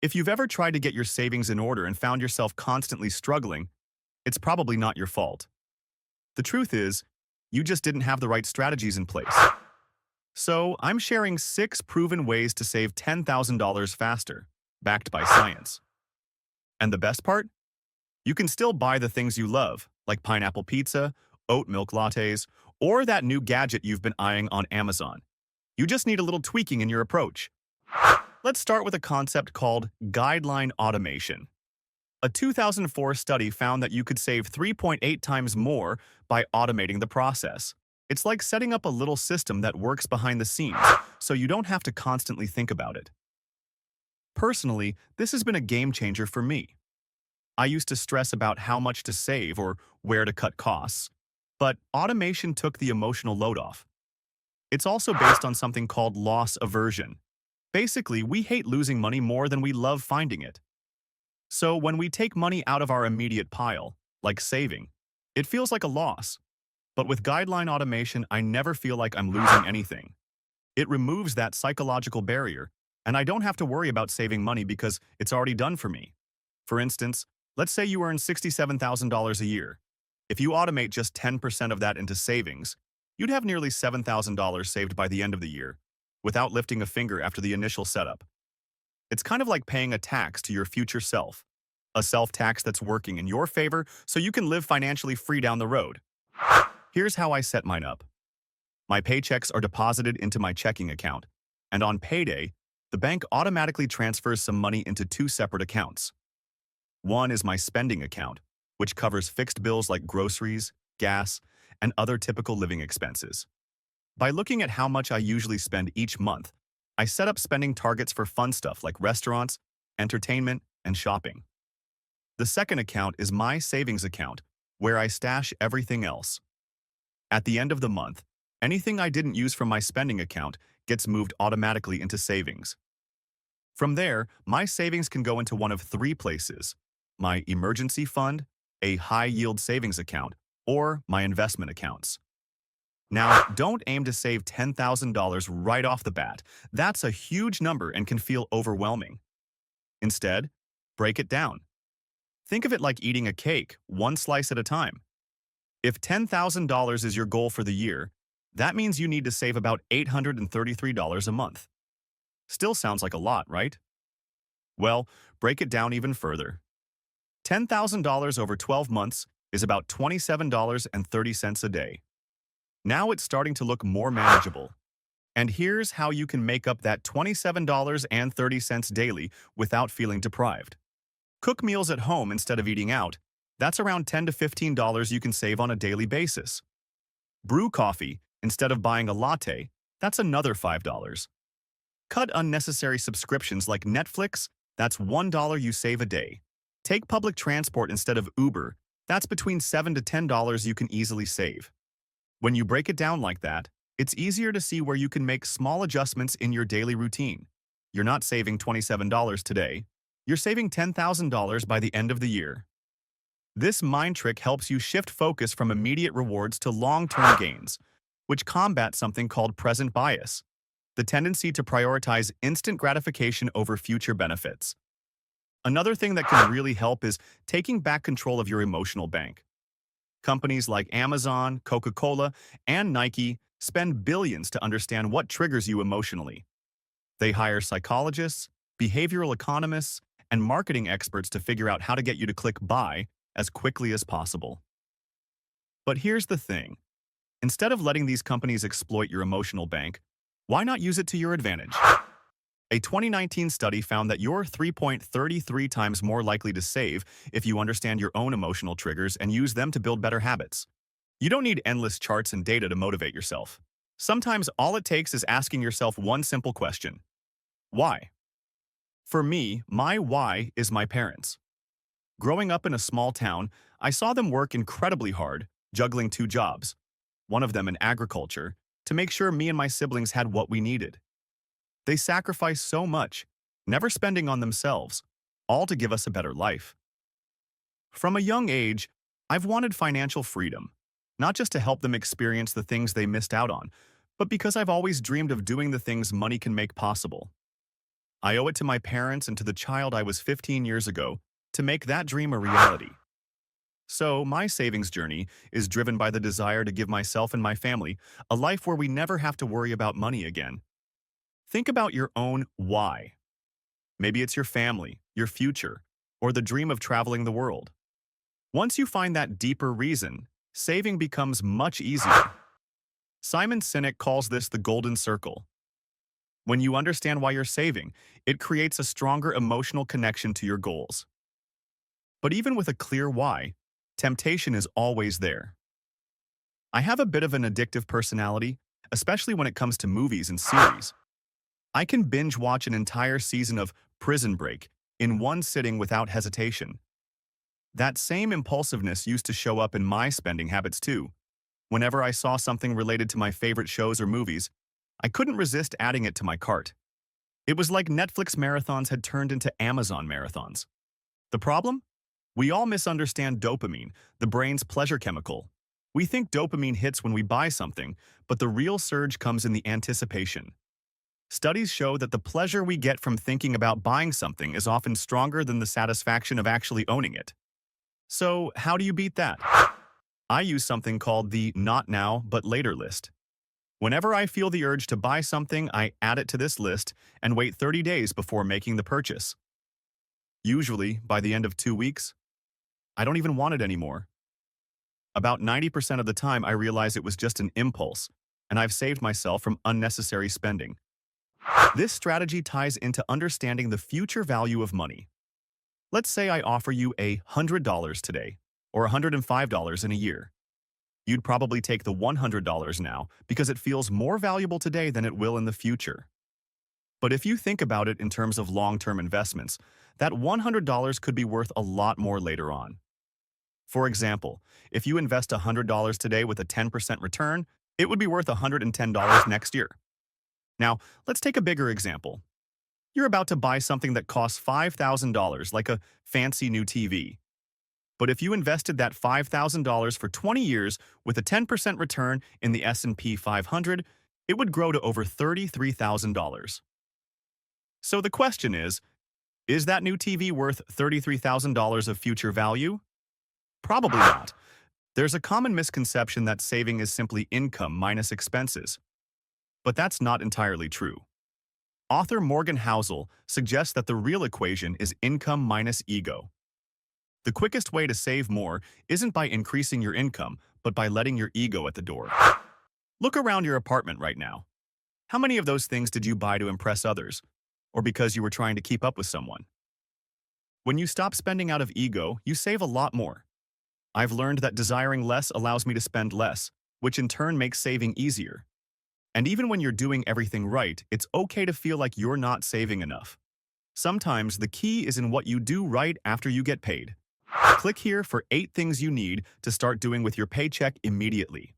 If you've ever tried to get your savings in order and found yourself constantly struggling, it's probably not your fault. The truth is, you just didn't have the right strategies in place. So, I'm sharing 6 proven ways to save $10,000 faster, backed by science. And the best part? You can still buy the things you love, like pineapple pizza, oat milk lattes, or that new gadget you've been eyeing on Amazon. You just need a little tweaking in your approach. Let's start with a concept called guideline automation. A 2004 study found that you could save 3.8 times more by automating the process. It's like setting up a little system that works behind the scenes, so you don't have to constantly think about it. Personally, this has been a game changer for me. I used to stress about how much to save or where to cut costs, but automation took the emotional load off. It's also based on something called loss aversion. Basically, we hate losing money more than we love finding it. So when we take money out of our immediate pile, like saving, it feels like a loss. But with guideline automation, I never feel like I'm losing anything. It removes that psychological barrier, and I don't have to worry about saving money because it's already done for me. For instance, let's say you earn $67,000 a year. If you automate just 10% of that into savings, you'd have nearly $7,000 saved by the end of the year, without lifting a finger after the initial setup. It's kind of like paying a tax to your future self, a self-tax that's working in your favor so you can live financially free down the road. Here's how I set mine up. My paychecks are deposited into my checking account, and on payday, the bank automatically transfers some money into 2 separate accounts. One is my spending account, which covers fixed bills like groceries, gas, and other typical living expenses. By looking at how much I usually spend each month, I set up spending targets for fun stuff like restaurants, entertainment, and shopping. The second account is my savings account, where I stash everything else. At the end of the month, anything I didn't use from my spending account gets moved automatically into savings. From there, my savings can go into one of 3 places: my emergency fund, a high-yield savings account, or my investment accounts. Now, don't aim to save $10,000 right off the bat. That's a huge number and can feel overwhelming. Instead, break it down. Think of it like eating a cake, one slice at a time. If $10,000 is your goal for the year, that means you need to save about $833 a month. Still sounds like a lot, right? Well, break it down even further. $10,000 over 12 months is about $27.30 a day. Now it's starting to look more manageable. And here's how you can make up that $27.30 daily without feeling deprived. Cook meals at home instead of eating out. That's around $10 to $15 you can save on a daily basis. Brew coffee instead of buying a latte. That's another $5. Cut unnecessary subscriptions like Netflix. That's $1 you save a day. Take public transport instead of Uber. That's between $7 to $10 you can easily save. When you break it down like that, it's easier to see where you can make small adjustments in your daily routine. You're not saving $27 today. You're saving $10,000 by the end of the year. This mind trick helps you shift focus from immediate rewards to long-term gains, which combats something called present bias, the tendency to prioritize instant gratification over future benefits. Another thing that can really help is taking back control of your emotional bank. Companies like Amazon, Coca-Cola, and Nike spend billions to understand what triggers you emotionally. They hire psychologists, behavioral economists, and marketing experts to figure out how to get you to click buy as quickly as possible. But here's the thing. Instead of letting these companies exploit your emotional bank, why not use it to your advantage? A 2019 study found that you're 3.33 times more likely to save if you understand your own emotional triggers and use them to build better habits. You don't need endless charts and data to motivate yourself. Sometimes all it takes is asking yourself one simple question. Why? For me, my why is my parents. Growing up in a small town, I saw them work incredibly hard, juggling 2 jobs, one of them in agriculture, to make sure me and my siblings had what we needed. They sacrificed so much, never spending on themselves, all to give us a better life. From a young age, I've wanted financial freedom, not just to help them experience the things they missed out on, but because I've always dreamed of doing the things money can make possible. I owe it to my parents and to the child I was 15 years ago to make that dream a reality. So, my savings journey is driven by the desire to give myself and my family a life where we never have to worry about money again. Think about your own why. Maybe it's your family, your future, or the dream of traveling the world. Once you find that deeper reason, saving becomes much easier. Simon Sinek calls this the golden circle. When you understand why you're saving, it creates a stronger emotional connection to your goals. But even with a clear why, temptation is always there. I have a bit of an addictive personality, especially when it comes to movies and series. I can binge watch an entire season of Prison Break in one sitting without hesitation. That same impulsiveness used to show up in my spending habits too. Whenever I saw something related to my favorite shows or movies, I couldn't resist adding it to my cart. It was like Netflix marathons had turned into Amazon marathons. The problem? We all misunderstand dopamine, the brain's pleasure chemical. We think dopamine hits when we buy something, but the real surge comes in the anticipation. Studies show that the pleasure we get from thinking about buying something is often stronger than the satisfaction of actually owning it. So, how do you beat that? I use something called the not now but later list. Whenever I feel the urge to buy something, I add it to this list and wait 30 days before making the purchase. Usually, by the end of 2 weeks, I don't even want it anymore. About 90% of the time, I realize it was just an impulse, and I've saved myself from unnecessary spending. This strategy ties into understanding the future value of money. Let's say I offer you $100 today, or $105 in a year. You'd probably take the $100 now because it feels more valuable today than it will in the future. But if you think about it in terms of long-term investments, that $100 could be worth a lot more later on. For example, if you invest $100 today with a 10% return, it would be worth $110 next year. Now, let's take a bigger example. You're about to buy something that costs $5,000, like a fancy new TV. But if you invested that $5,000 for 20 years with a 10% return in the S&P 500, it would grow to over $33,000. So the question is that new TV worth $33,000 of future value? Probably not. There's a common misconception that saving is simply income minus expenses. But that's not entirely true. Author Morgan Housel suggests that the real equation is income minus ego. The quickest way to save more isn't by increasing your income, but by letting your ego at the door. Look around your apartment right now. How many of those things did you buy to impress others, or because you were trying to keep up with someone? When you stop spending out of ego, you save a lot more. I've learned that desiring less allows me to spend less, which in turn makes saving easier. And even when you're doing everything right, it's okay to feel like you're not saving enough. Sometimes the key is in what you do right after you get paid. Click here for 8 things you need to start doing with your paycheck immediately.